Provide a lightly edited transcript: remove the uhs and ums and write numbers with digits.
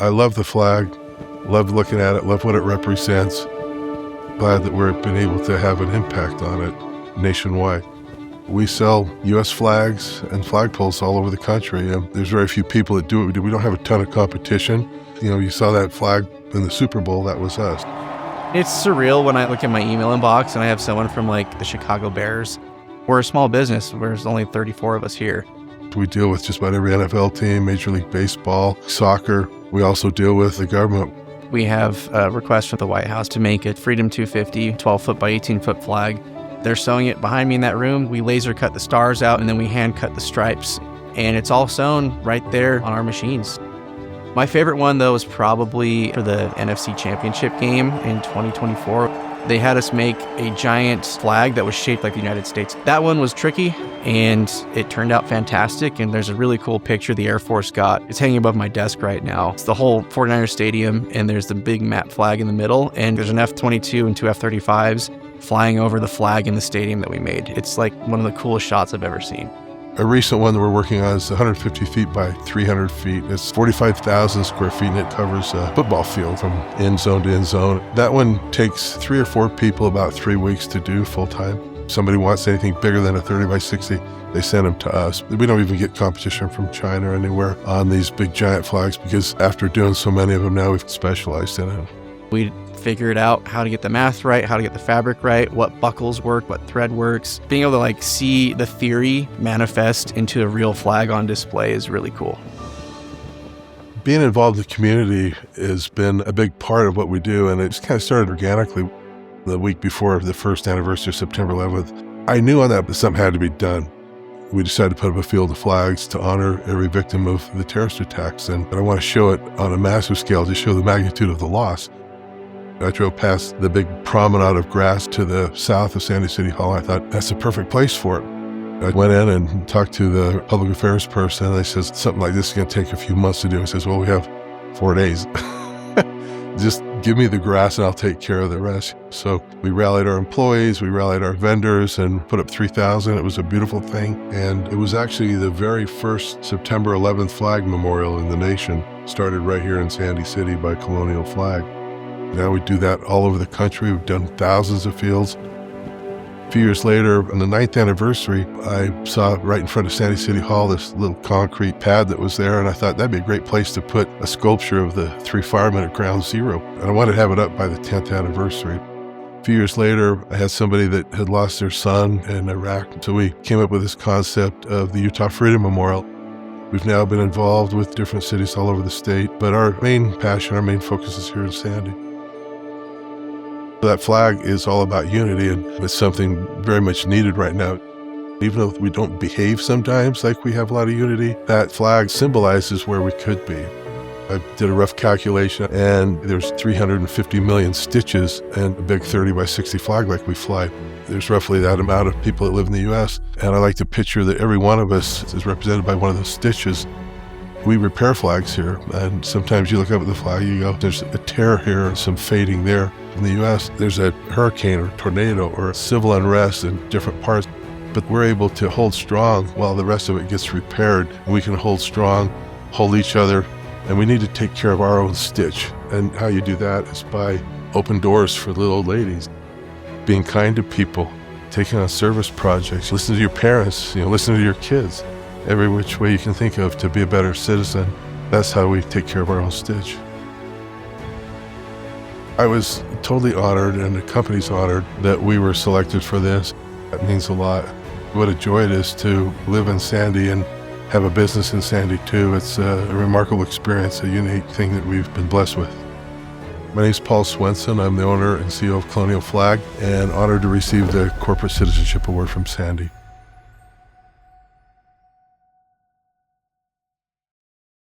I love the flag, love looking at it, love what it represents. Glad that we've been able to have an impact on it nationwide. We sell U.S. flags and flagpoles all over the country, and there's very few people that do it. We don't have a ton of competition. You saw that flag in the Super Bowl, that was us. It's surreal when I look at my email inbox and I have someone from like the Chicago Bears. We're a small business. There's only 34 of us here. We deal with just about every NFL team, Major League Baseball, soccer. We also deal with the government. We have a request from the White House to make a Freedom 250 12-foot by 18-foot flag. They're sewing it behind me in that room. We laser cut the stars out and then we hand cut the stripes. And it's all sewn right there on our machines. My favorite one, though, is probably for the NFC Championship game in 2024. They had us make a giant flag that was shaped like the United States. That one was tricky, and it turned out fantastic. And there's a really cool picture the Air Force got. It's hanging above my desk right now. It's the whole 49ers stadium, and there's the big map flag in the middle. And there's an F-22 and two F-35s flying over the flag in the stadium that we made. It's like one of the coolest shots I've ever seen. A recent one that we're working on is 150 feet by 300 feet. It's 45,000 square feet, and it covers a football field from end zone to end zone. That one takes 3 or 4 people about 3 weeks to do full time. Somebody wants anything bigger than a 30 by 60, they send them to us. We don't even get competition from China or anywhere on these big giant flags because after doing so many of them now, we've specialized in it. We figured out how to get the math right, how to get the fabric right, what buckles work, what thread works. Being able to see the theory manifest into a real flag on display is really cool. Being involved in the community has been a big part of what we do, and it just kind of started organically. The week before the first anniversary of September 11th, I knew on that something had to be done. We decided to put up a field of flags to honor every victim of the terrorist attacks, and I want to show it on a massive scale to show the magnitude of the loss. I drove past the big promenade of grass to the south of Sandy City Hall. I thought, that's the perfect place for it. I went in and talked to the public affairs person, and they says, something like this is going to take a few months to do. He says, well, we have 4 days. Just give me the grass and I'll take care of the rest. So we rallied our employees, we rallied our vendors, and put up 3,000. It was a beautiful thing. And it was actually the very first September 11th flag memorial in the nation. Started right here in Sandy City by Colonial flag. Now we do that all over the country. We've done thousands of fields. A few years later, on the 9th anniversary, I saw right in front of Sandy City Hall this little concrete pad that was there, and I thought that'd be a great place to put a sculpture of the 3 firemen at Ground Zero. And I wanted to have it up by the 10th anniversary. A few years later, I had somebody that had lost their son in Iraq, so we came up with this concept of the Utah Freedom Memorial. We've now been involved with different cities all over the state, but our main passion, our main focus is here in Sandy. That flag is all about unity, and it's something very much needed right now. Even though we don't behave sometimes like we have a lot of unity, that flag symbolizes where we could be. I did a rough calculation, and there's 350 million stitches in a big 30 by 60 flag like we fly. There's roughly that amount of people that live in the U.S., and I like to picture that every one of us is represented by one of those stitches. We repair flags here, and sometimes you look up at the flag, you go, there's a tear here and some fading there. In the U.S., there's a hurricane or tornado or civil unrest in different parts, but we're able to hold strong while the rest of it gets repaired. And we can hold strong, hold each other, and we need to take care of our own stitch. And how you do that is by open doors for little old ladies, being kind to people, taking on service projects, listen to your parents, listen to your kids. Every which way you can think of to be a better citizen. That's how we take care of our own stitch. I was totally honored, and the company's honored that we were selected for this. That means a lot. What a joy it is to live in Sandy and have a business in Sandy too. It's a remarkable experience, a unique thing that we've been blessed with. My name is Paul Swenson. I'm the owner and CEO of Colonial Flag, and honored to receive the Corporate Citizenship Award from Sandy.